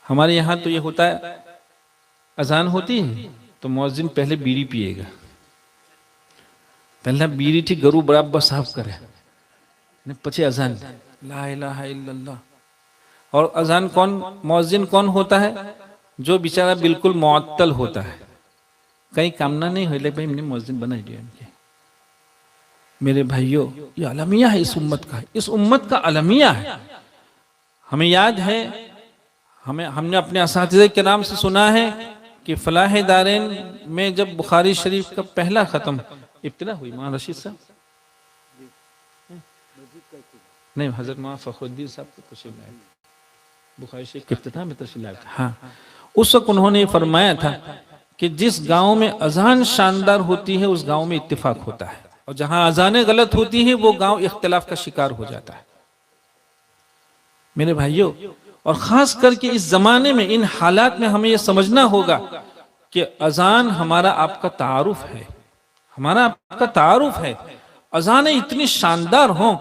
ہمارے یہاں تو یہ ہوتا ہے، اذان ہوتی ہے تو مؤذن پہلے بیڑی پیے گا، پہلا بیڑی تھی گرو برابر صاف کرے پچھے اذان، لا الہ الا اللہ۔ اور اذان کون، مؤذن کون ہوتا ہے؟ جو بیچارہ بالکل معطل ہوتا ہے، کہیں کامنا نہیں ہوئے، بھائی میں نے مؤذن بنا دیا ان کے۔ میرے بھائیوں، یہ عالمیہ ہے اس امت کا، اس امت کا عالمیہ ہے۔ ہمیں یاد ہے، ہم نے اپنے اساتذہ کے نام سے سنا ہے کہ فلاح دارین میں جب بخاری شریف کا پہلا ختم ابتدا ہوئی، مولانا رشید صاحب نہیں، حضرت مولانا فخر الدین صاحب کو تشریف لائے بخاری شریف کے افتتاح میں تشریف لائے، ہاں اس وقت انہوں نے فرمایا تھا کہ جس گاؤں میں اذان شاندار ہوتی ہے اس گاؤں میں اتفاق ہوتا ہے، اور جہاں اذانیں غلط ہوتی ہیں وہ گاؤں اختلاف کا شکار ہو جاتا ہے۔ میرے بھائیوں، اور خاص کر کے اس زمانے میں ان حالات میں ہمیں یہ سمجھنا ہوگا کہ اذان ہمارا آپ کا تعارف ہے، ہمارا آپ کا تعارف ہے۔ اذانیں اتنی شاندار ہوں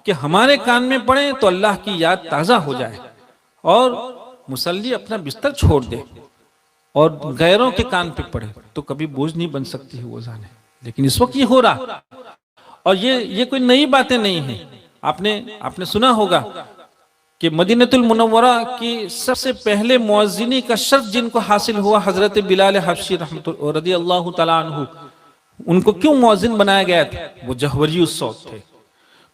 کہ ہمارے کان میں پڑیں تو اللہ کی یاد تازہ ہو جائے، اور مصلی اپنا بستر چھوڑ دے اور غیروں کے کان پہ پڑے تو کبھی بوجھ نہیں بن سکتی ہے وہ اذانیں، لیکن اس وقت یہ ہو رہا۔ اور یہ کوئی نئی باتیں نہیں ہیں، آپ نے سنا ہوگا کہ مدینہ المنورہ کی سب سے پہلے مؤذنی کا شرف جن کو حاصل ہوا حضرت بلال حبشی رضی اللہ تعالیٰ عنہ، ان کو کیوں مؤذن بنایا گیا تھا؟ وہ جہوری الصوت تھے۔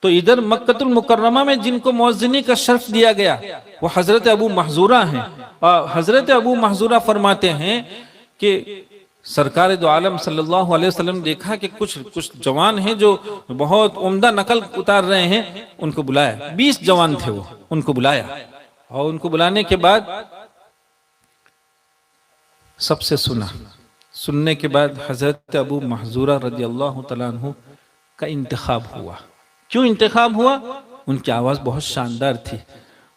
تو ادھر مکہ المکرمہ میں جن کو مؤذنی کا شرف دیا گیا وہ حضرت ابو محذورہ ہیں، اور حضرت ابو محذورہ فرماتے ہیں کہ سرکار دو عالم صلی اللہ علیہ وسلم دیکھا کہ کچھ جوان ہیں جو بہت عمدہ نقل اتار رہے ہیں، ان کو بلایا، 20 جوان تھے وہ، ان کو بلایا، اور ان کو بلانے کے بعد سب سے سننے کے بعد حضرت ابو محذورہ رضی اللہ تعالیٰ عنہ کا انتخاب ہوا۔ کیوں انتخاب ہوا؟ ان کی آواز بہت شاندار تھی،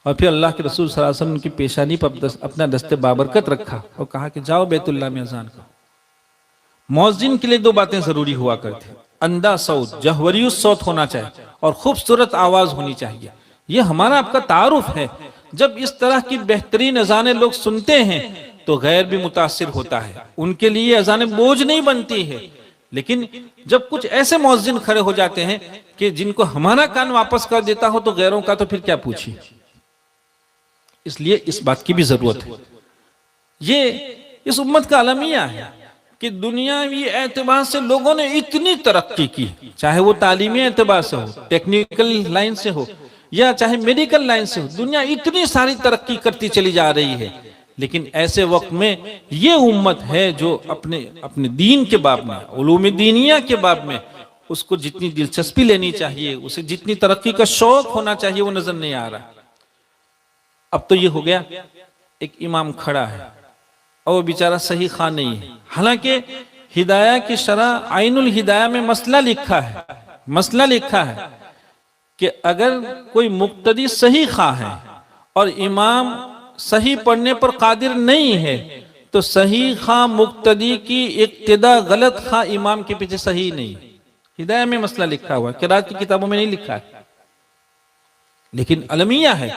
اور پھر اللہ کے رسول صلی اللہ علیہ وسلم ان کی پیشانی پر اپنا دست بابرکت رکھا اور کہا کہ جاؤ بیت اللہ میں اذان کرو۔ مؤذن کے لیے 2 باتیں ضروری ہوا کرتی، اندھا صوت، جہوری الصوت ہونا چاہیے، اور خوبصورت آواز ہونی چاہیے۔ یہ ہمارا آپ کا تعارف ہے۔ جب اس طرح کی بہترین اذانیں لوگ سنتے ہیں تو غیر بھی متاثر ہوتا ہے، ان کے لیے اذانیں بوجھ نہیں بنتی ہے۔ لیکن جب کچھ ایسے مؤذن کھڑے ہو جاتے ہیں کہ جن کو ہمارا کان واپس کر دیتا ہو تو غیروں کا تو پھر کیا پوچھیں۔ اس لیے اس بات کی بھی ضرورت ہے۔ یہ اس امت کا عالمیہ ہے کہ دنیاوی اعتبار سے لوگوں نے اتنی ترقی کی، چاہے وہ تعلیمی اعتبار سے ہو، ٹیکنیکل لائن سے ہو، یا چاہے میڈیکل لائن سے ہو، دنیا اتنی ساری ترقی کرتی چلی جا رہی ہے، لیکن ایسے وقت میں یہ امت ہے جو اپنے دین کے باب میں، علوم دینیہ کے باب میں اس کو جتنی دلچسپی لینی چاہیے، اسے جتنی ترقی کا شوق ہونا چاہیے، وہ نظر نہیں آ رہا۔ اب تو یہ ہو گیا ایک امام کھڑا ہے اور وہ بیچارہ صحیح خواہ نہیں ہے، حالانکہ ہدایہ کی شرح عین الہدایہ میں مسئلہ لکھا ہے کہ اگر کوئی مقتدی صحیح خواہ ہے اور امام صحیح پڑھنے پر قادر نہیں ہے تو صحیح خواہ مقتدی کی اقتداء غلط خواہ امام کے پیچھے صحیح نہیں۔ ہدایہ میں مسئلہ لکھا ہوا ہے، قرات کی کتابوں میں نہیں لکھا ہے، لیکن عالمیہ ہے،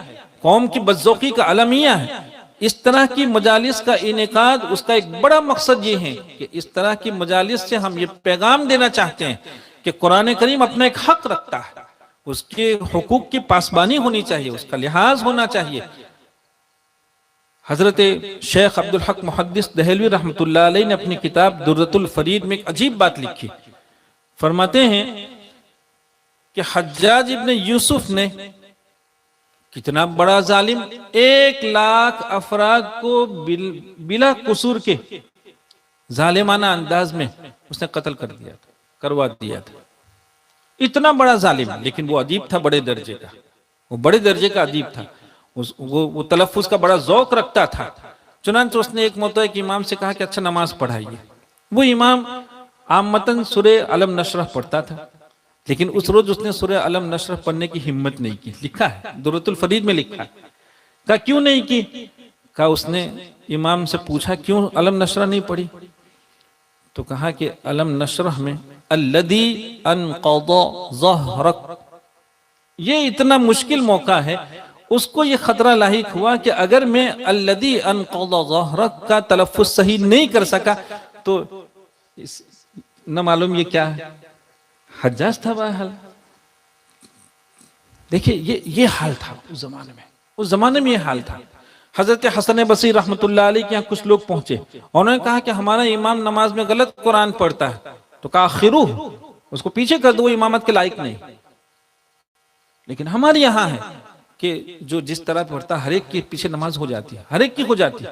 قوم کی بدذوقی کا عالمیہ ہے۔ اس طرح کی مجالس کا انعقاد، اس کا ایک بڑا مقصد یہ ہے کہ اس طرح کی مجالس سے ہم یہ پیغام دینا چاہتے ہیں کہ قرآن کریم اپنا ایک حق رکھتا ہے، اس کے حقوق کی پاسبانی ہونی چاہیے، اس کا لحاظ ہونا چاہیے۔ حضرت شیخ عبدالحق محدث دہلوی رحمۃ اللہ علیہ نے اپنی کتاب درۃ الفرید میں ایک عجیب بات لکھی، فرماتے ہیں کہ حجاج ابن یوسف نے، کتنا بڑا ظالم، 1,00,000 افراد کو بلا قصور کے ظالمانہ انداز میں اس نے قتل کروا دیا تھا، اتنا بڑا ظالم، لیکن وہ ادیب تھا بڑے درجے کا، وہ بڑے درجے کا ادیب تھا، وہ تلفظ کا بڑا ذوق رکھتا تھا۔ چنانچہ اس نے ایک مرتبہ ایک امام سے کہا کہ اچھا نماز پڑھائیے۔ وہ امام عامتاً سورہ علم نشرح پڑھتا تھا، لیکن اس روز اس نے سورہ علم نشرح پڑھنے کی ہمت نہیں کی، لکھا ہے درۃ الفرید میں لکھا ہے۔ کہا کیوں نہیں کی؟ کہا اس نے امام سے پوچھا کیوں علم نشرح نہیں پڑھی؟ تو کہا کہ علم نشرح میں الذی انقض ظہرک، یہ اتنا مشکل موقع ہے، اس کو یہ خطرہ لاحق ہوا کہ اگر میں الذی انقض ظہرک کا تلفظ صحیح نہیں کر سکا تو نہ معلوم یہ کیا ہے، حجاج تھا بہرحال. دیکھیں یہ حال تھا اس زمانے میں، اس زمانے میں یہ حال تھا. حضرت حسن بصری رحمۃ اللہ علیہ کے یہاں کچھ لوگ پہنچے، انہوں نے کہا کہ ہمارا امام نماز میں غلط قرآن پڑھتا ہے، تو کہا خیرو، اس کو پیچھے کر دو، وہ امامت کے لائق نہیں. لیکن ہمارے یہاں ہے کہ جو جس طرح پڑھتا ہر ایک کے پیچھے نماز ہو جاتی ہے، ہر ایک کی ہو جاتی ہے.